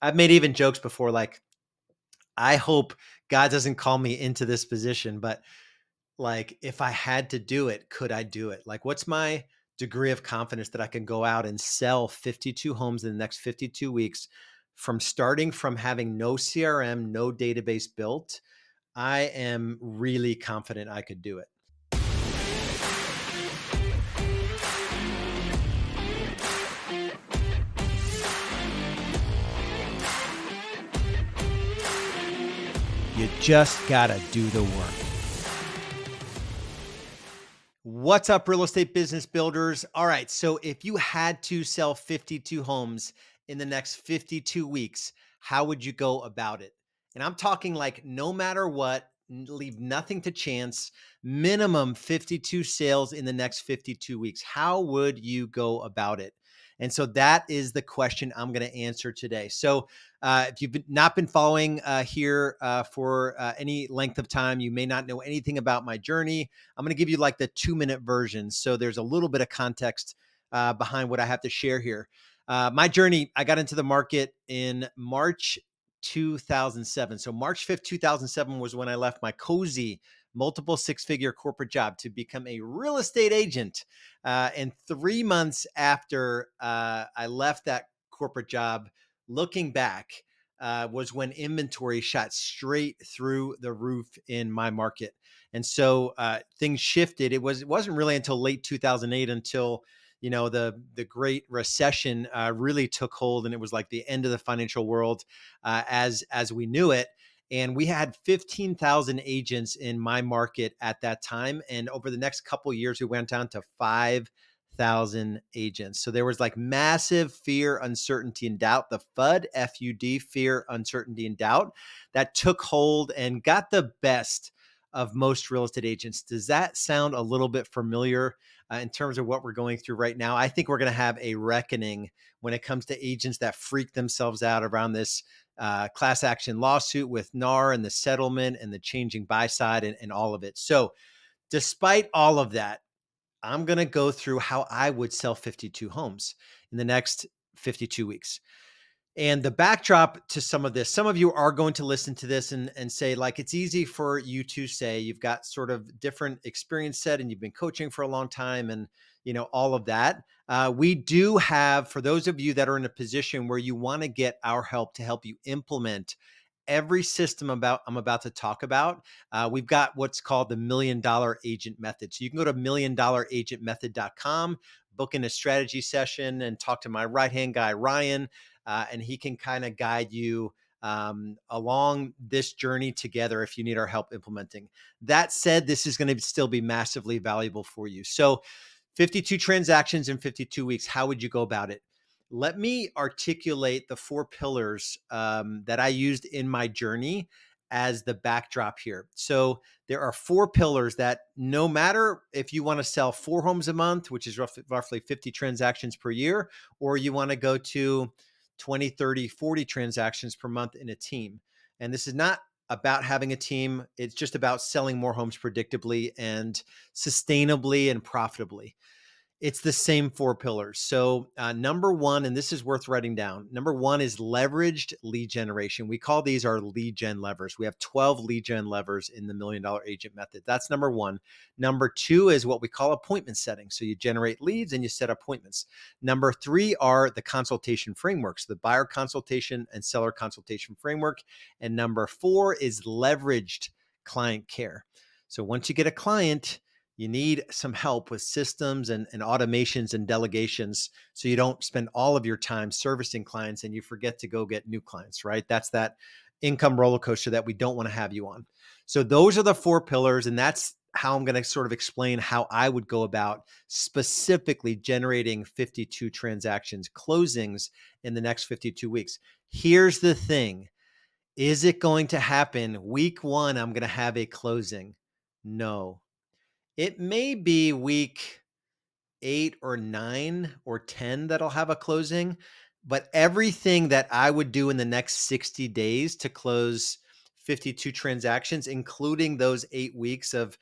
I've made even jokes before, like, I hope God doesn't call me into this position, but like, if I had to do it, could I do it? Like, what's my degree of confidence that I can go out and sell 52 homes in the next 52 weeks from starting from having no CRM, no database built? I am really confident I could do it. You just got to do the work. What's up, real estate business builders? All right. So, if you had to sell 52 homes in the next 52 weeks, how would you go about it? And I'm talking like no matter what, leave nothing to chance, minimum 52 sales in the next 52 weeks. How would you go about it? And so that is the question I'm going to answer today. So, if you've not been following here for any length of time, you may not know anything about my journey. I'm going to give you like the 2-minute version. So there's a little bit of context behind what I have to share here. My journey, I got into the market in March 2007. So March 5th, 2007 was when I left my cozy multiple six-figure corporate job to become a real estate agent. And 3 months after I left that corporate job, looking back, was when inventory shot straight through the roof in my market. And so things shifted. It wasn't really until late 2008 until the Great Recession really took hold, and it was like the end of the financial world as we knew it. And we had 15,000 agents in my market at that time. And over the next couple of years, we went down to 5,000 agents. So there was like massive fear, uncertainty, and doubt. The FUD, fear, uncertainty, and doubt, that took hold and got the best of most real estate agents. Does that sound a little bit familiar in terms of what we're going through right now? I think we're going to have a reckoning when it comes to agents that freak themselves out around this class action lawsuit with NAR and the settlement and the changing buy side and all of it. So, despite all of that, I'm going to go through how I would sell 52 homes in the next 52 weeks. And the backdrop to some of this, some of you are going to listen to this and say, like, it's easy for you to say you've got sort of different experience set and you've been coaching for a long time and, all of that. We do have, for those of you that are in a position where you want to get our help to help you implement every system I'm about to talk about, we've got what's called the $1,000,000 Agent Method. So you can go to $1,000,000agentmethod.com, book in a strategy session, and talk to my right hand guy, Ryan, and he can kind of guide you along this journey together if you need our help implementing. That said, this is going to still be massively valuable for you. So 52 transactions in 52 weeks. How would you go about it? Let me articulate the 4 pillars that I used in my journey as the backdrop here. So there are 4 pillars that no matter if you want to sell 4 homes a month, which is roughly 50 transactions per year, or you want to go to 20, 30, 40 transactions per month in a team. And this is not about having a team. It's just about selling more homes predictably and sustainably and profitably. It's the same 4 pillars. So, number one, and this is worth writing down. Number one is leveraged lead generation. We call these our lead gen levers. We have 12 lead gen levers in the $1,000,000 Agent Method. That's number one. Number two is what we call appointment setting. So you generate leads and you set appointments. Number three are the consultation frameworks, the buyer consultation and seller consultation framework. And number four is leveraged client care. So once you get a client, you need some help with systems and automations and delegations so you don't spend all of your time servicing clients and you forget to go get new clients, right? That's that income roller coaster that we don't want to have you on. So those are the 4 pillars, and that's how I'm going to sort of explain how I would go about specifically generating 52 transactions, closings in the next 52 weeks. Here's the thing. Is it going to happen week one? I'm going to have a closing. No, it may be week 8 or 9 or 10 that'll have a closing, but everything that I would do in the next 60 days to close 52 transactions, including those 8 weeks of,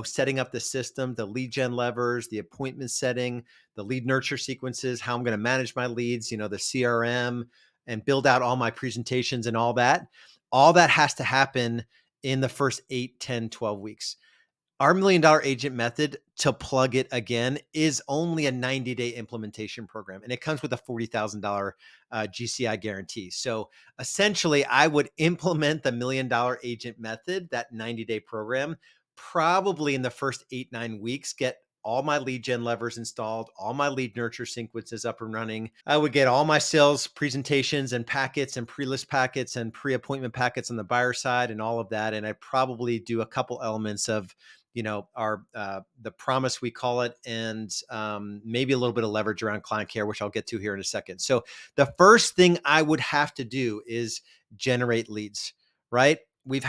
setting up the system, the lead gen levers, the appointment setting, the lead nurture sequences, how I'm going to manage my leads, the CRM, and build out all my presentations and all that has to happen in the first 8, 10, 12 weeks. Our $1 million agent method, to plug it again, is only a 90-day implementation program, and it comes with a $40,000 GCI guarantee. So essentially, I would implement the $1 million agent method, that 90-day program, probably in the first 8, 9 weeks, get all my lead gen levers installed, all my lead nurture sequences up and running. I would get all my sales presentations and packets and pre-list packets and pre-appointment packets on the buyer side and all of that. And I'd probably do a couple elements of our the promise, we call it, and maybe a little bit of leverage around client care, which I'll get to here in a second. So the first thing I would have to do is generate leads, right? We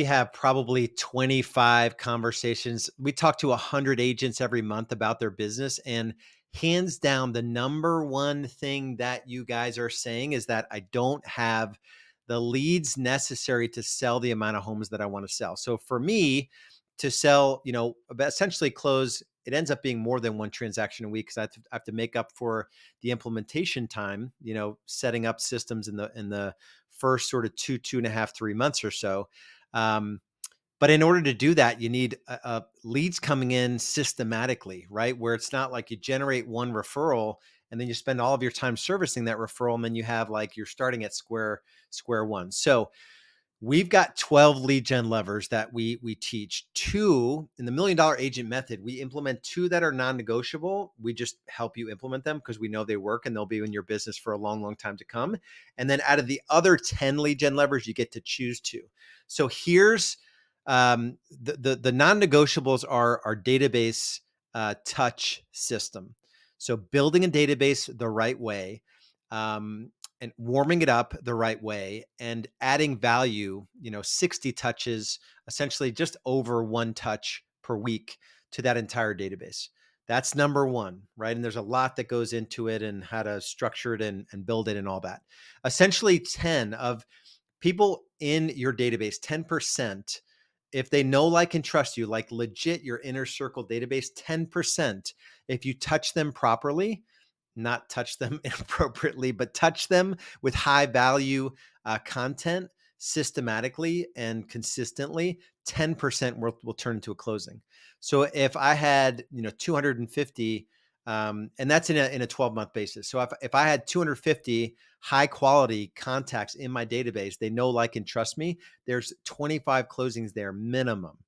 have probably 25 conversations. We talk to 100 agents every month about their business. And hands down, the number one thing that you guys are saying is that I don't have the leads necessary to sell the amount of homes that I want to sell. So for me to sell, essentially close, it ends up being more than one transaction a week because I have to make up for the implementation time, setting up systems in the first sort of 2.5, 3 months or so. But in order to do that, you need leads coming in systematically, right? Where it's not like you generate one referral and then you spend all of your time servicing that referral, and then you have like you're starting at square one. So we've got 12 lead gen levers that we teach. Two in the $1 million agent method, we implement two that are non-negotiable. We just help you implement them because we know they work and they'll be in your business for a long, long time to come. And then out of the other 10 lead gen levers, you get to choose two. So here's the non-negotiables are our database touch system. So building a database the right way, and warming it up the right way and adding value, 60 touches, essentially just over one touch per week to that entire database. That's number one, right? And there's a lot that goes into it and how to structure it and build it and all that. Essentially 10 of people in your database, 10%, if they know, like, and trust you, like legit your inner circle database, 10%, if you touch them properly, not touch them inappropriately, but touch them with high value content systematically and consistently, 10% will turn into a closing. So if I had, 250, and that's in a 12-month basis. So if I had 250 high quality contacts in my database, they know, like, and trust me, there's 25 closings there minimum,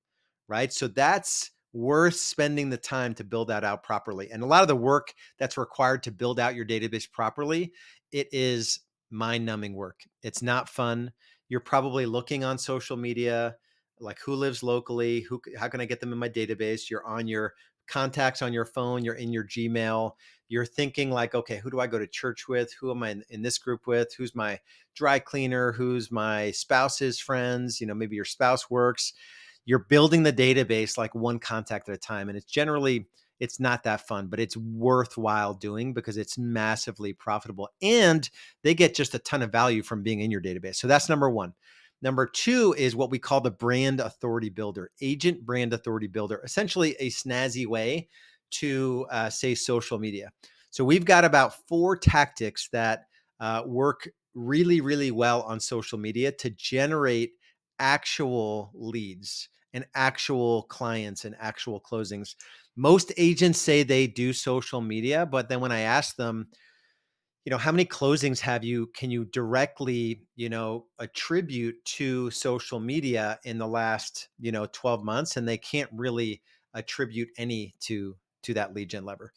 right? So that's worth spending the time to build that out properly. And a lot of the work that's required to build out your database properly, it is mind-numbing work. It's not fun. You're probably looking on social media, like who lives locally, how can I get them in my database? You're on your contacts on your phone, you're in your Gmail, you're thinking like, okay, who do I go to church with? Who am I in this group with? Who's my dry cleaner? Who's my spouse's friends? Maybe your spouse works. You're building the database like one contact at a time. And it's not that fun, but it's worthwhile doing because it's massively profitable and they get just a ton of value from being in your database. So that's number one. Number two is what we call the brand authority builder, agent brand authority builder, essentially a snazzy way to say social media. So we've got about 4 tactics that work really, really well on social media to generate actual leads and actual clients and actual closings. Most agents say they do social media, but then when I ask them, how many closings can you directly, attribute to social media in the last, 12 months? And they can't really attribute any to that lead gen lever.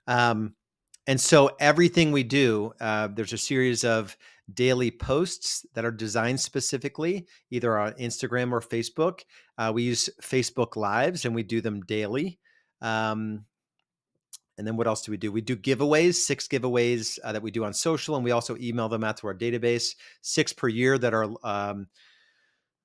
And so everything we do, there's a series of daily posts that are designed specifically, either on Instagram or Facebook. We use Facebook Lives and we do them daily. And then what else do? We do giveaways, 6 giveaways that we do on social, and we also email them out to our database, 6 per year that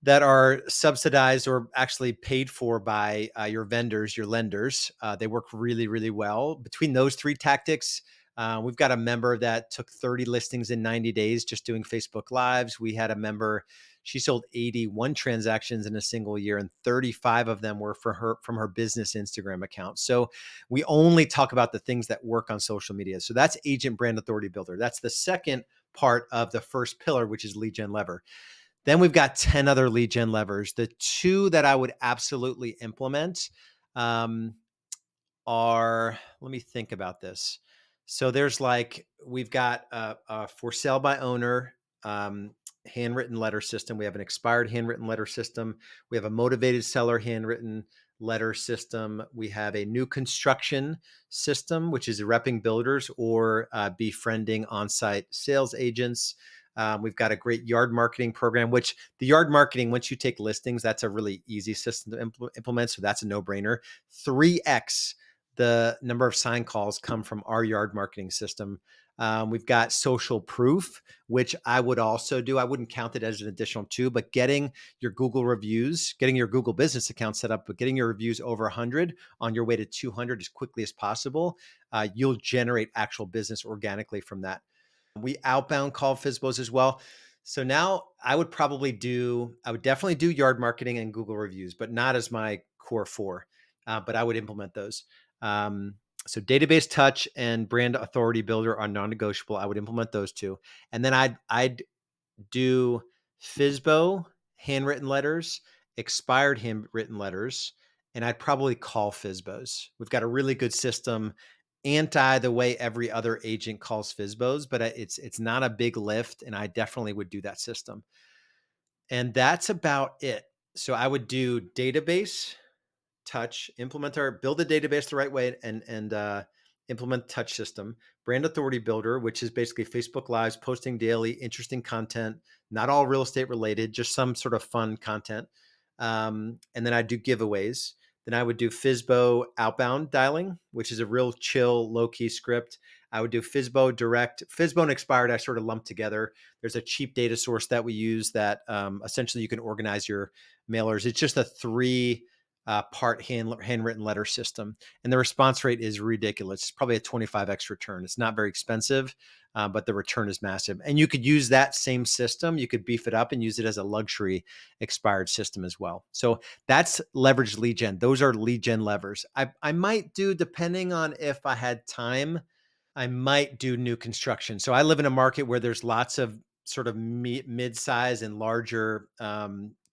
are subsidized or actually paid for by your vendors, your lenders. They work really, really well. Between those 3 tactics, We've got a member that took 30 listings in 90 days just doing Facebook Lives. We had a member, she sold 81 transactions in a single year, and 35 of them were for her from her business Instagram account. So we only talk about the things that work on social media. So that's agent brand authority builder. That's the second part of the first pillar, which is lead gen lever. Then we've got 10 other lead gen levers. The two that I would absolutely implement um, are, let me think about this. So there's like, we've got a for sale by owner um, handwritten letter system. We have an expired handwritten letter system. We have a motivated seller handwritten letter system. We have a new construction system, which is repping builders or befriending on-site sales agents. We've got a great yard marketing program, which the yard marketing, once you take listings, that's a really easy system to implement. So that's a no-brainer. 3x the number of sign calls come from our yard marketing system. We've got social proof, which I would also do. I wouldn't count it as an additional two, but getting your Google reviews, getting your Google business account set up, but getting your reviews over 100 on your way to 200 as quickly as possible, you'll generate actual business organically from that. We outbound call FISBOs as well. So now I would definitely do yard marketing and Google reviews, but not as my core four, but I would implement those. Um, so database touch and brand authority builder are non-negotiable. I would implement those two. And then I'd do FISBO handwritten letters, expired handwritten letters, and I'd probably call FISBOs. We've got a really good system, anti the way every other agent calls FISBOs, but it's not a big lift, and I definitely would do that system. And that's about it. So I would do database, touch, build a database the right way, and implement touch system, brand authority builder, which is basically Facebook Lives, posting daily, interesting content, not all real estate related, just some sort of fun content. And then I do giveaways. Then I would do FISBO outbound dialing, which is a real chill, low key script. I would do FISBO direct, FISBO and expired. I sort of lump together. There's a cheap data source that we use that essentially you can organize your mailers. It's just a part handwritten letter system. And the response rate is ridiculous. It's probably a 25x return. It's not very expensive, but the return is massive. And you could use that same system. You could beef it up and use it as a luxury expired system as well. So that's leverage lead gen. Those are lead gen levers. I might do, depending on if I had time, I might do new construction. So I live in a market where there's lots of sort of mid-size and larger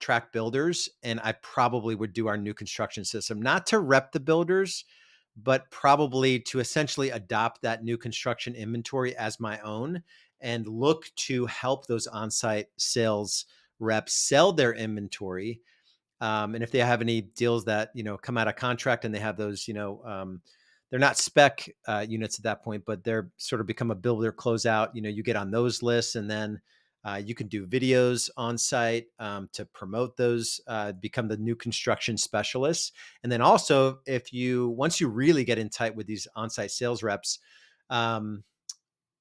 track builders, and I probably would do our new construction system, not to rep the builders, but probably to essentially adopt that new construction inventory as my own and look to help those on-site sales reps sell their inventory. And if they have any deals that, come out of contract and they have those, they're not spec units at that point, but they're sort of become a builder closeout. You get on those lists, and then you can do videos on site to promote those, become the new construction specialist. And then also, once you really get in tight with these on-site sales reps,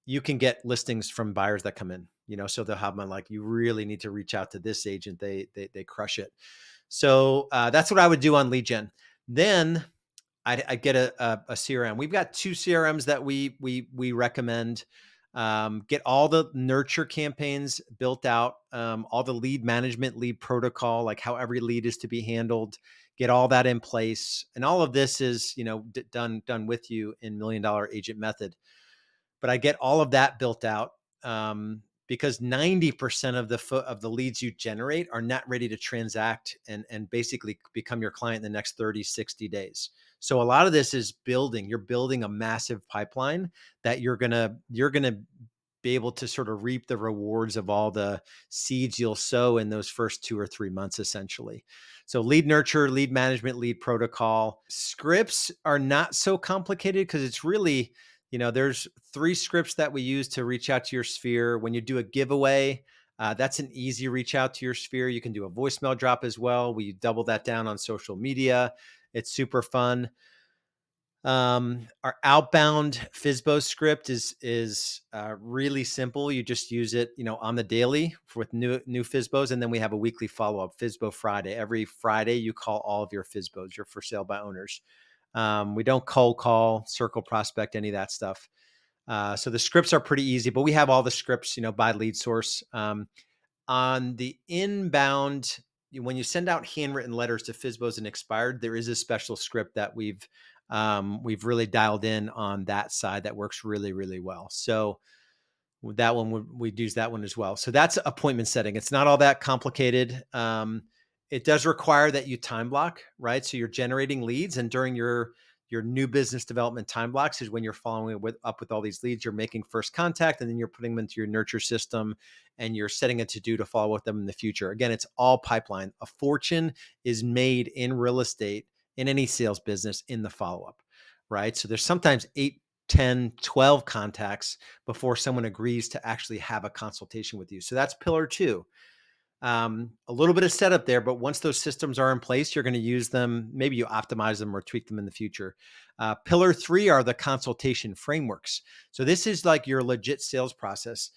you can get listings from buyers that come in, so they'll have them like, you really need to reach out to this agent. They crush it. So that's what I would do on lead gen. Then I get a CRM. We've got two CRMs that we recommend. Get all the nurture campaigns built out, all the lead management, lead protocol, like how every lead is to be handled. Get all that in place, and all of this is done with you in Million Dollar Agent Method. But I get all of that built out because 90% of the leads you generate are not ready to transact and basically become your client in the next 30, 60 days. So a lot of this is building. You're building a massive pipeline that you're gonna be able to sort of reap the rewards of all the seeds you'll sow in those first 2 or 3 months, essentially. So lead nurture, lead management, lead protocol. Scripts are not so complicated because it's really, there's 3 scripts that we use to reach out to your sphere. When you do a giveaway, that's an easy reach out to your sphere. You can do a voicemail drop as well. We double that down on social media. It's super fun. Our outbound FISBO script is really simple. You just use it, on the daily with new FISBOs, and then we have a weekly follow up, FISBO Friday. Every Friday, you call all of your FISBOs, your for sale by owners. We don't cold call, circle prospect, any of that stuff. So the scripts are pretty easy, but we have all the scripts, by lead source. On the inbound, when you send out handwritten letters to FSBOs and expired, there is a special script that we've really dialed in on that side that works really, really well. So that one we'd use that one as well. So that's appointment setting. It's not all that complicated. It does require that you time block, right? So you're generating leads, and during your new business development time blocks is when you're following up with all these leads. You're making first contact, and then you're putting them into your nurture system, and you're setting a to do to follow with them in the future. Again, it's all pipeline. A fortune is made in real estate, in any sales business, in the follow up, right? So there's sometimes 8, 10, 12 contacts before someone agrees to actually have a consultation with you. So that's pillar two. A little bit of setup there, but once those systems are in place, you're going to use them. Maybe you optimize them or tweak them in the future. Pillar three are the consultation frameworks. So this is like your legit sales process,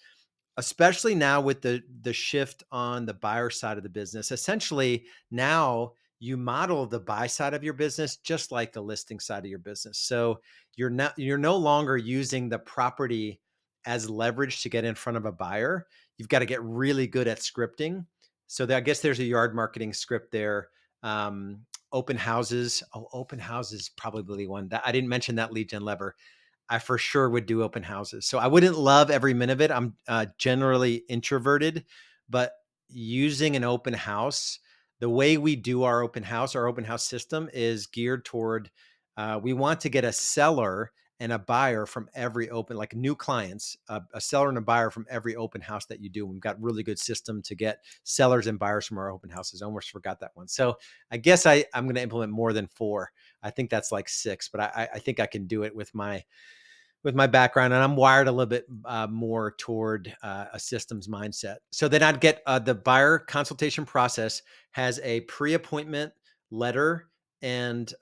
especially now with the shift on the buyer side of the business. Essentially, now you model the buy side of your business just like the listing side of your business. So you're no longer using the property as leverage to get in front of a buyer. You've got to get really good at scripting. So I guess there's a yard marketing script there. Open houses. Oh, open houses probably one that I didn't mention that lead gen lever. I for sure would do open houses. So I wouldn't love every minute of it. I'm generally introverted, but using an open house, the way we do our open house system is geared toward, we want to get a seller and a buyer from every open, like new clients, a seller and a buyer from every open house that you do. We've got really good system to get sellers and buyers from our open houses. I almost forgot that one. So I guess I'm going to implement more than 4. I think that's like 6, but I think I can do it with my background, and I'm wired a little bit more toward a systems mindset. So then I'd get the buyer consultation process has a pre-appointment letter, and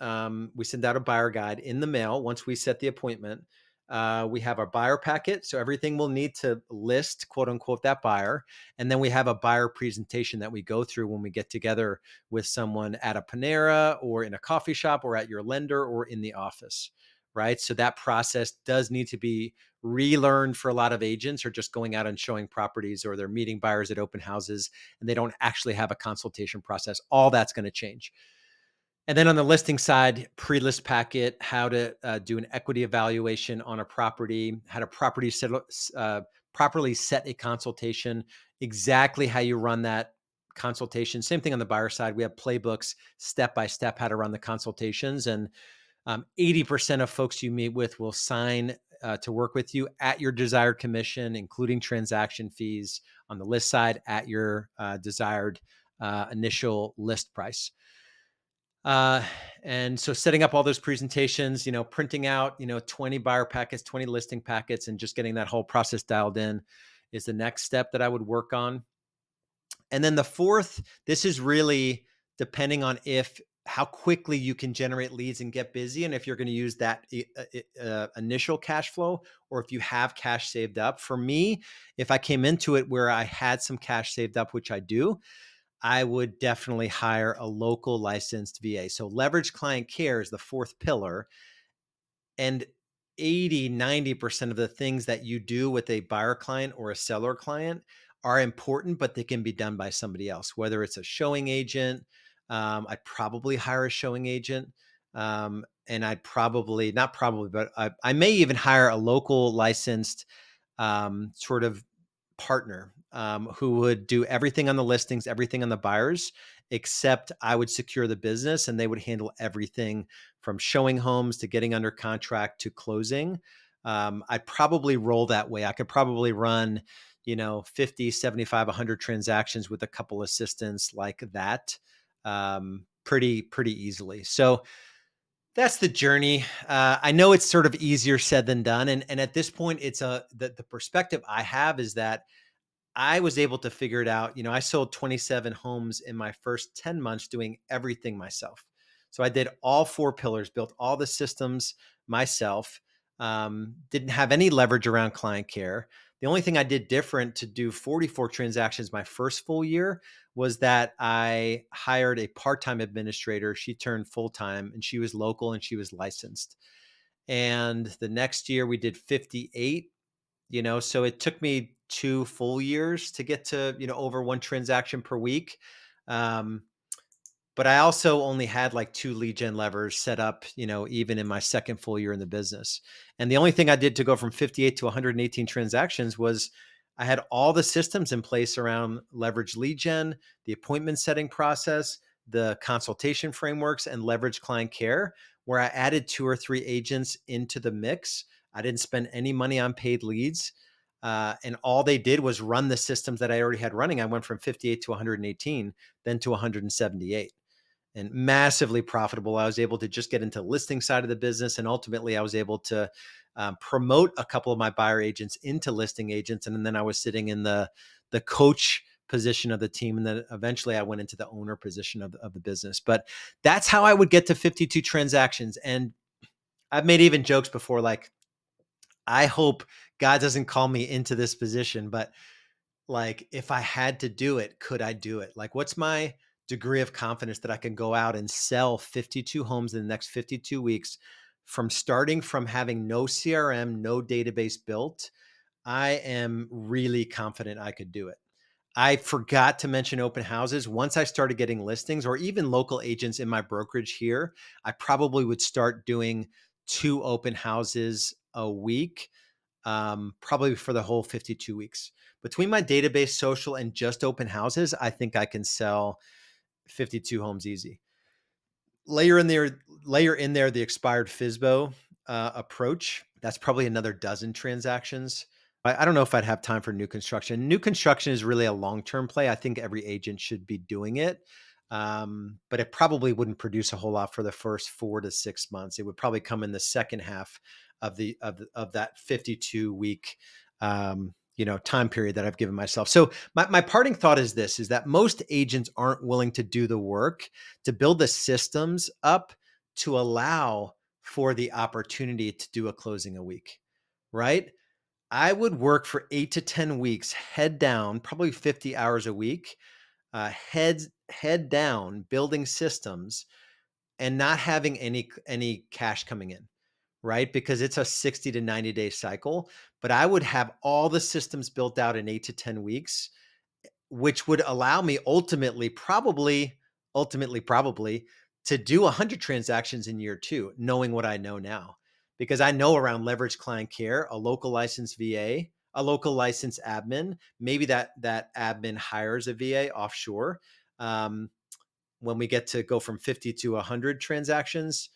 we send out a buyer guide in the mail once we set the appointment. We have our buyer packet, so everything we'll need to list, quote unquote, that buyer. And then we have a buyer presentation that we go through when we get together with someone at a Panera or in a coffee shop or at your lender or in the office, right? So that process does need to be relearned for a lot of agents, or just going out and showing properties, or they're meeting buyers at open houses and they don't actually have a consultation process. All that's going to change. And then on the listing side, pre-list packet, how to do an equity evaluation on a property, how to properly set a consultation, exactly how you run that consultation. Same thing on the buyer side. We have playbooks, step by step, how to run the consultations. And 80% of folks you meet with will sign to work with you at your desired commission, including transaction fees on the list side at your desired initial list price. And so setting up all those presentations, printing out, 20 buyer packets, 20 listing packets, and just getting that whole process dialed in is the next step that I would work on. And then the fourth, this is really depending on how quickly you can generate leads and get busy, and if you're going to use that initial cash flow, or if you have cash saved up. For me, if I came into it where I had some cash saved up, which I do, I would definitely hire a local licensed VA. So leverage client care is the fourth pillar. And 80-90% of the things that you do with a buyer client or a seller client are important, but they can be done by somebody else, whether it's a showing agent. I'd probably hire a showing agent. And I'd probably, not probably, but I may even hire a local licensed sort of partner who would do everything on the listings, everything on the buyers, except I would secure the business, and they would handle everything from showing homes to getting under contract to closing. I'd probably roll that way. I could probably run, 50, 75, 100 transactions with a couple assistants like that pretty easily. So that's the journey. I know it's sort of easier said than done. And at this point, the perspective I have is that I was able to figure it out. I sold 27 homes in my first 10 months doing everything myself. So I did all 4 pillars, built all the systems myself, didn't have any leverage around client care. The only thing I did different to do 44 transactions my first full year was that I hired a part-time administrator. She turned full-time, and she was local and she was licensed. And the next year we did 58, so it took me 2 full years to get to, over one transaction per week. Um, but I also only had like two lead gen levers set up, even in my second full year in the business. And the only thing I did to go from 58 to 118 transactions was I had all the systems in place around leverage lead gen, the appointment setting process, the consultation frameworks, and leverage client care, where I added two or three agents into the mix. I didn't spend any money on paid leads. And all they did was run the systems that I already had running. I went from 58 to 118, then to 178, and massively profitable. I was able to just get into the listing side of the business. And ultimately I was able to promote a couple of my buyer agents into listing agents. And then I was sitting in the coach position of the team. And then eventually I went into the owner position of the business. But that's how I would get to 52 transactions. And I've made even jokes before, like, I hope God doesn't call me into this position, but like, if I had to do it, could I do it? Like, what's my degree of confidence that I can go out and sell 52 homes in the next 52 weeks, from starting from having no CRM, no database built? I am really confident I could do it. I forgot to mention open houses. Once I started getting listings, or even local agents in my brokerage here, I probably would start doing two open houses a week, probably for the whole 52 weeks. Between my database, social, and just open houses, I think I can sell 52 homes easy. Layer in there, layer in there the expired FISBO approach. That's probably another dozen transactions. I don't know if I'd have time for new construction. New construction is really a long-term play. I think every agent should be doing it. But it probably wouldn't produce a whole lot for the first 4 to 6 months. It would probably come in the second half of that 52-week time period that I've given myself. So my parting thought is this: is that most agents aren't willing to do the work to build the systems up to allow for the opportunity to do a closing a week, right? I would work for 8 to 10 weeks, head down, probably 50 hours a week, head down, building systems and not having any cash coming in, right? Because it's a 60 to 90-day cycle. But I would have all the systems built out in 8 to 10 weeks, which would allow me ultimately, to do 100 transactions in year two, knowing what I know now. Because I know around leverage client care, a local licensed VA, a local licensed admin, maybe that admin hires a VA offshore. Um, when we get to go from 50 to 100 transactions,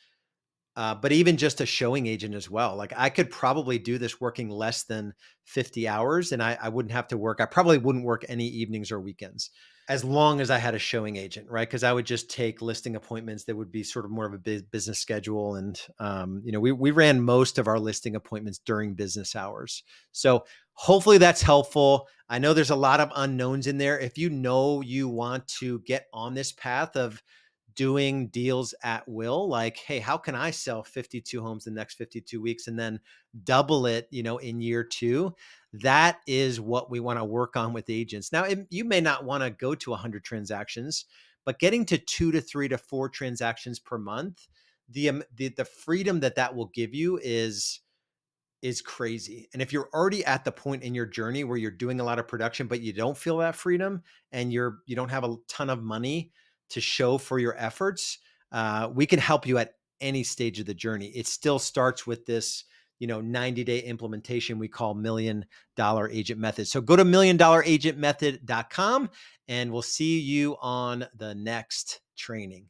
but even just a showing agent as well. Like, I could probably do this working less than 50 hours, and I wouldn't have to work. I probably wouldn't work any evenings or weekends, as long as I had a showing agent, right? Because I would just take listing appointments that would be sort of more of a business schedule. And, we ran most of our listing appointments during business hours. So hopefully that's helpful. I know there's a lot of unknowns in there. If you want to get on this path of doing deals at will, like, hey, how can I sell 52 homes the next 52 weeks and then double it, in year two? That is what we want to work on with agents. Now, you may not want to go to 100 transactions, but getting to 2 to 3 to 4 transactions per month, the freedom that will give you is crazy. And if you're already at the point in your journey where you're doing a lot of production, but you don't feel that freedom, and you don't have a ton of money to show for your efforts, we can help you at any stage of the journey. It still starts with this, 90-day implementation we call $1 Million Agent Method. So go to $1 million agent method.com, and we'll see you on the next training.